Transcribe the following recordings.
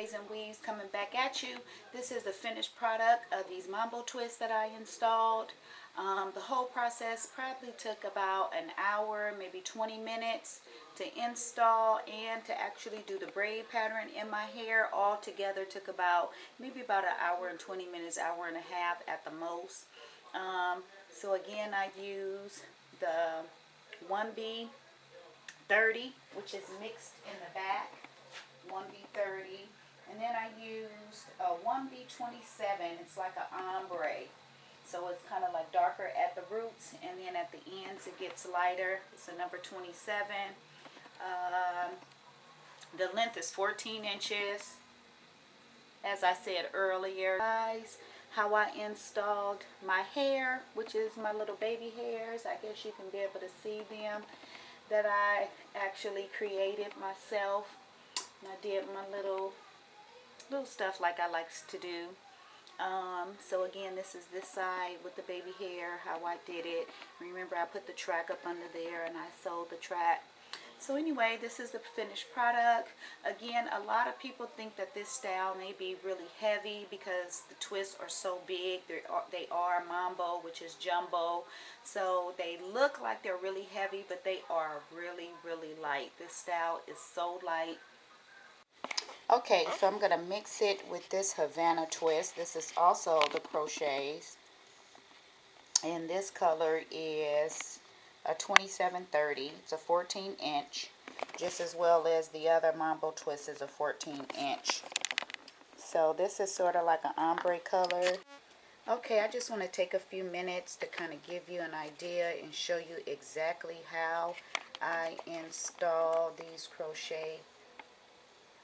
Braids and Weaves coming back at you. This is the finished product of these Mamba twists that I installed. The whole process probably took about an hour, maybe 20 minutes to install and to actually do the braid pattern in my hair. All together took about maybe about an hour and 20 minutes, hour and a half at the most. So again, I use the 1B30, which is mixed in the back. 1B30, and then I used a 1B27. It's like an ombre, so it's kind of like darker at the roots, and then at the ends it gets lighter. It's a number 27. The length is 14 inches. As I said earlier, guys, how I installed my hair, which is my little baby hairs. I guess you can be able to see them, that I actually created myself. I did my little stuff like I likes to do. So again, this is this side with the baby hair, how I did it. Remember, I put the track up under there and I sewed the track. So anyway, this is the finished product. Again, a lot of people think that this style may be really heavy because the twists are so big. They are Mamba, which is jumbo. So they look like they're really heavy, but they are really, really light. This style is so light. Okay, so I'm going to mix it with this Havana twist. This is also the Crochets. And this color is a 2730. It's a 14 inch. Just as well as the other Mamba twist is a 14 inch. So this is sort of like an ombre color. Okay, I just want to take a few minutes to kind of give you an idea and show you exactly how I install these crochet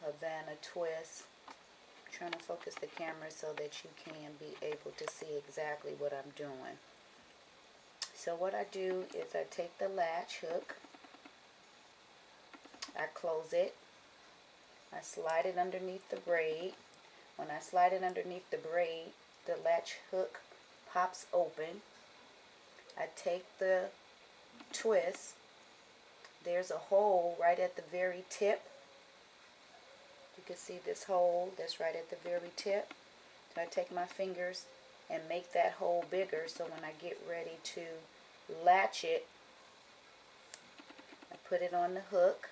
Havana twists. I'm trying to focus the camera so that you can be able to see exactly what I'm doing. So what I do is I take the latch hook, I close it, I slide it underneath the braid. When I slide it underneath the braid, the latch hook pops open. I take the twist. There's a hole right at the very tip. You can see this hole that's right at the very tip. So I take my fingers and make that hole bigger, so when I get ready to latch it, I put it on the hook,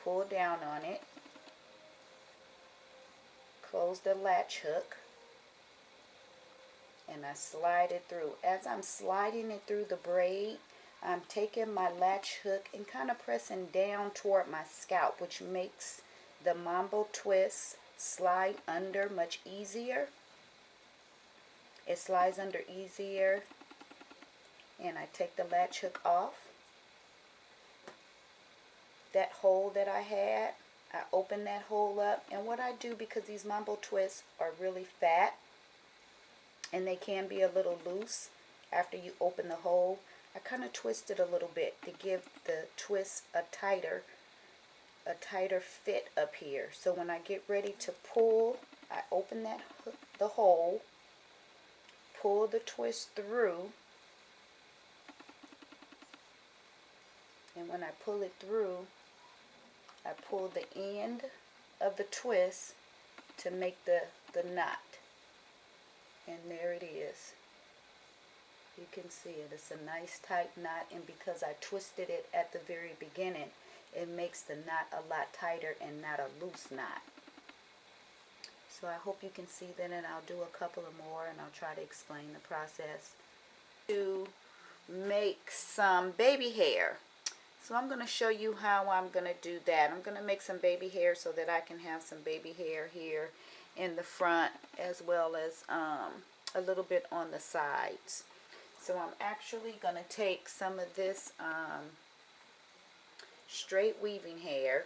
pull down on it, close the latch hook, and I slide it through. As I'm sliding it through the braid, I'm taking my latch hook and kind of pressing down toward my scalp, which makes the Mamba twist slide under much easier. It slides under easier, and I take the latch hook off. That hole that I had, I open that hole up, and what I do, because these Mamba twists are really fat and they can be a little loose after you open the hole, I kind of twist it a little bit to give the twist a tighter fit up here. So when I get ready to pull, I open the hole, pull the twist through, and when I pull it through, I pull the end of the twist to make the knot, and there it is. You can see it. It's a nice tight knot, and because I twisted it at the very beginning, it makes the knot a lot tighter and not a loose knot. So I hope you can see that, and I'll do a couple of more and I'll try to explain the process. To make some baby hair. So I'm going to show you how I'm going to do that. I'm going to make some baby hair so that I can have some baby hair here in the front, as well as a little bit on the sides. So I'm actually going to take some of this straight weaving hair,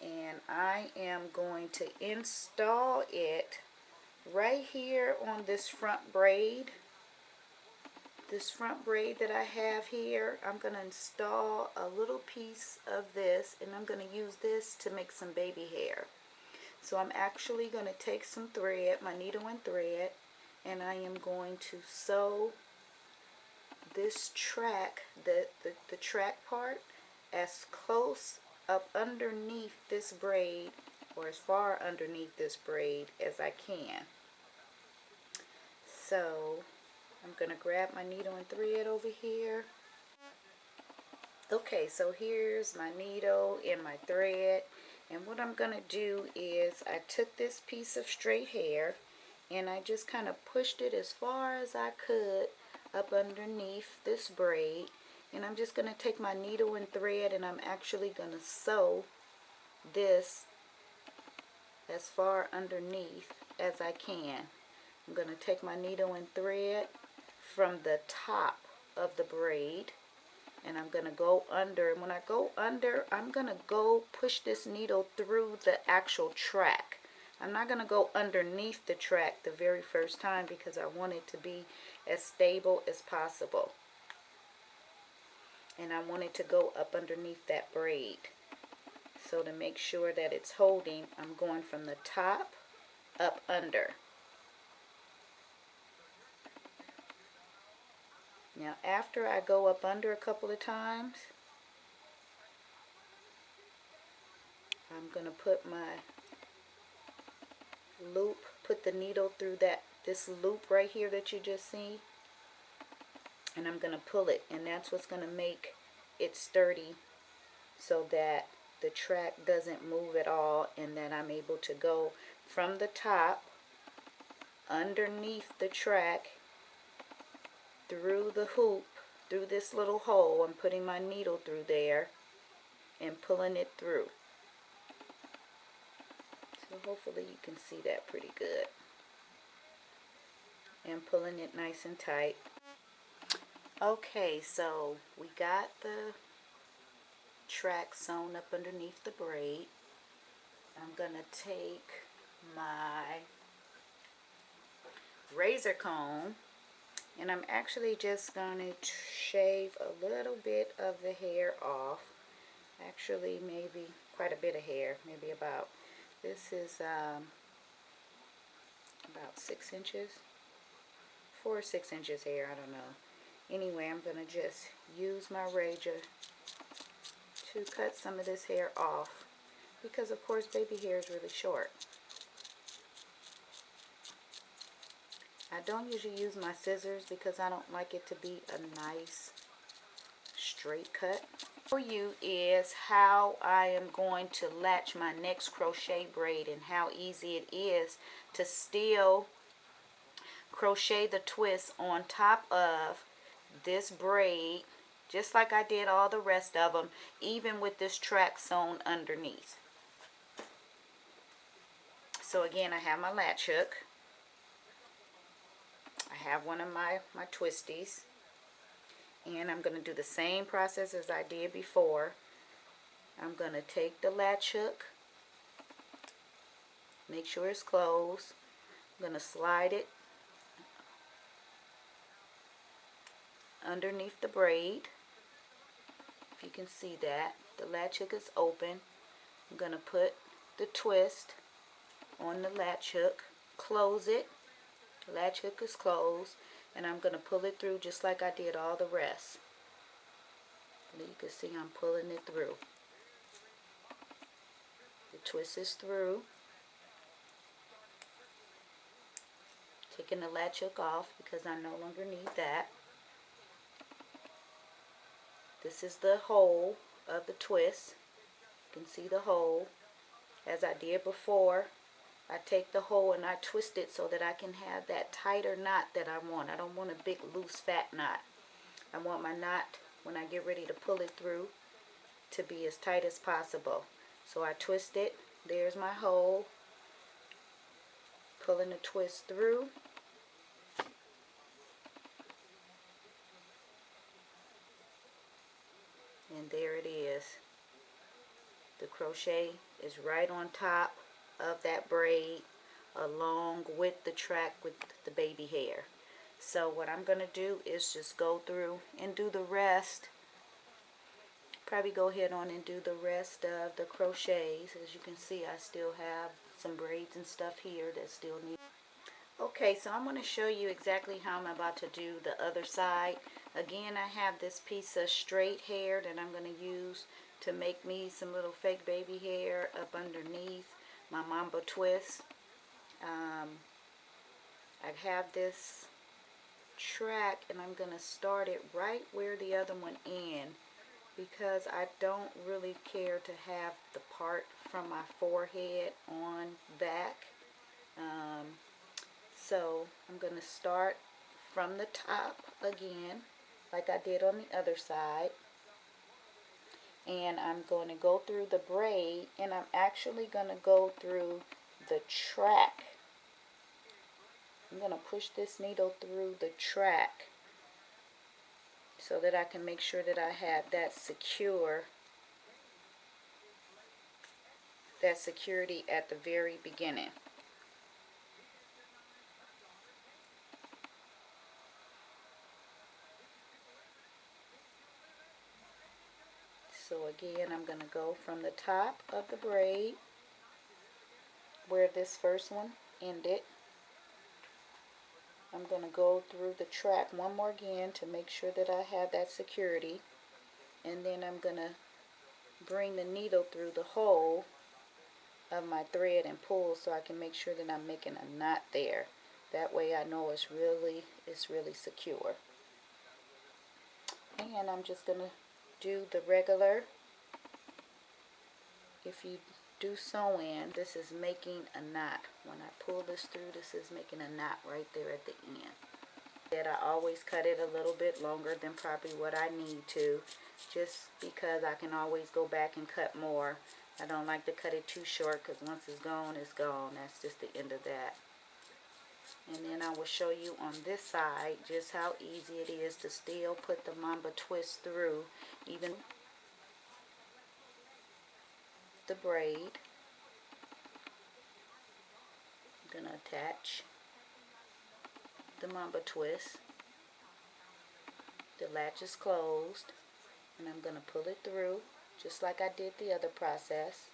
and I am going to install it right here on this front braid. This front braid that I have here, I'm going to install a little piece of this, and I'm going to use this to make some baby hair. So I'm actually going to take some thread, my needle and thread, and I am going to sew this track, the track part, as close up underneath this braid, or as far underneath this braid as I can. So I'm going to grab my needle and thread over here. Okay, so here's my needle and my thread, and what I'm going to do is I took this piece of straight hair and I just kind of pushed it as far as I could up underneath this braid, and I'm just going to take my needle and thread and I'm actually going to sew this as far underneath as I can. I'm going to take my needle and thread from the top of the braid, and I'm going to go under, and when I go under, I'm going to go push this needle through the actual track. I'm not going to go underneath the track the very first time because I want it to be as stable as possible. And I want it to go up underneath that braid. So to make sure that it's holding, I'm going from the top up under. Now after I go up under a couple of times, I'm going to put my loop, put the needle through this loop right here that you just see, and I'm going to pull it, and that's what's going to make it sturdy so that the track doesn't move at all, and that I'm able to go from the top underneath the track through the hoop, through this little hole. I'm putting my needle through there and pulling it through. So hopefully you can see that pretty good. And pulling it nice and tight. Okay, so we got the track sewn up underneath the braid. I'm going to take my razor comb, and I'm actually just going to shave a little bit of the hair off. Actually, maybe quite a bit of hair, maybe about, this is about 6 inches, 4 or 6 inches hair, I don't know. Anyway, I'm going to just use my razor to cut some of this hair off, because of course baby hair is really short. I don't usually use my scissors because I don't like it to be a nice straight cut. For you is how I am going to latch my next crochet braid, and how easy it is to still crochet the twist on top of this braid, just like I did all the rest of them, even with this track sewn underneath. So again, I have my latch hook. I have one of my twisties. And I'm going to do the same process as I did before. I'm going to take the latch hook, make sure it's closed. I'm going to slide it underneath the braid. If you can see that, the latch hook is open. I'm going to put the twist on the latch hook, close it. The latch hook is closed, and I'm going to pull it through just like I did all the rest. And you can see I'm pulling it through. The twist is through. Taking the latch hook off because I no longer need that. This is the hole of the twist. You can see the hole. As I did before, I take the hole and I twist it so that I can have that tighter knot that I want. I don't want a big loose fat knot. I want my knot, when I get ready to pull it through, to be as tight as possible. So I twist it. There's my hole. Pulling the twist through. And there it is. The crochet is right on top of that braid, along with the track with the baby hair. So what I'm going to do is just go through and do the rest. Probably go ahead on and do the rest of the crochets. As you can see, I still have some braids and stuff here that still need. Okay, so I'm going to show you exactly how I'm about to do the other side. Again, I have this piece of straight hair that I'm going to use to make me some little fake baby hair up underneath my Mamba twist. I have this track and I'm going to start it right where the other one ends, because I don't really care to have the part from my forehead on back. So I'm going to start from the top again, like I did on the other side. And I'm going to go through the braid, and I'm actually going to go through the track. I'm going to push this needle through the track so that I can make sure that I have that security at the very beginning. So again, I'm going to go from the top of the braid where this first one ended. I'm going to go through the track one more again to make sure that I have that security. And then I'm going to bring the needle through the hole of my thread and pull so I can make sure that I'm making a knot there. That way I know it's really secure. And I'm just going to do the regular. If you do sew in, this is making a knot. When I pull this through, this is making a knot right there at the end. That I always cut it a little bit longer than probably what I need to, just because I can always go back and cut more. I don't like to cut it too short, because once it's gone, it's gone. That's just the end of that. And then I will show you on this side just how easy it is to still put the Mamba twist through, even the braid. I'm going to attach the Mamba twist. The latch is closed, and I'm going to pull it through just like I did the other process.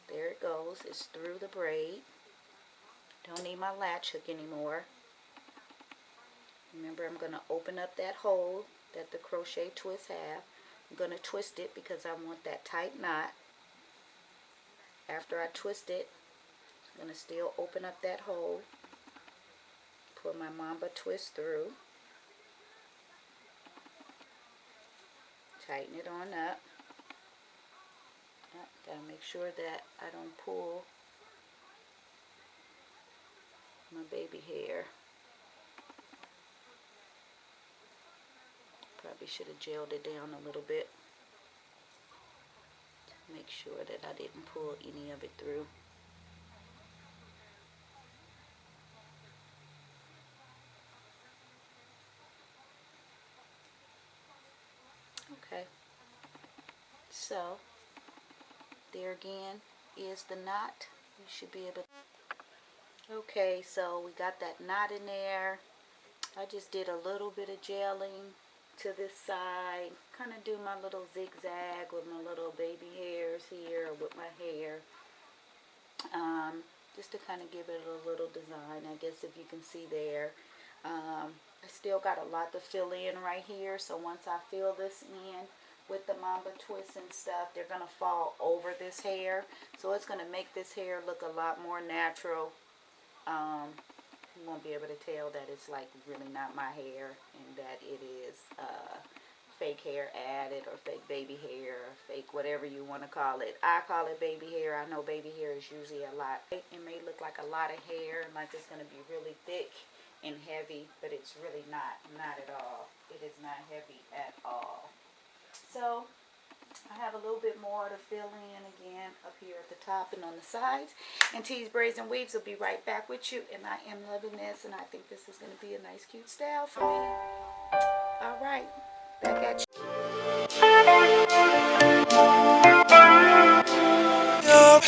There it goes. It's through the braid. Don't need my latch hook anymore. Remember, I'm going to open up that hole that the crochet twists have. I'm going to twist it because I want that tight knot. After I twist it, I'm going to still open up that hole. Pull my Mamba twist through. Tighten it on up. Gotta make sure that I don't pull my baby hair. Probably should have gelled it down a little bit. Make sure that I didn't pull any of it through. Okay. So, there again is the knot. You should be able to. Okay, so we got that knot in there. I just did a little bit of gelling to this side. Kind of do my little zigzag with my little baby hairs here with my hair. Just to kind of give it a little design, I guess, if you can see there. I still got a lot to fill in right here, so once I fill this in with the Mamba twists and stuff, they're going to fall over this hair. So it's going to make this hair look a lot more natural. You won't be able to tell that it's like really not my hair, and that it is fake hair added, or fake baby hair, or fake whatever you want to call it. I call it baby hair. I know baby hair is usually a lot. It may look like a lot of hair, and like it's going to be really thick and heavy, but it's really not at all. It is not heavy at all. So I have a little bit more to fill in again up here at the top and on the sides. And Tees, Braids, and Weaves will be right back with you. And I am loving this, and I think this is going to be a nice, cute style for me. All right, back at you. You're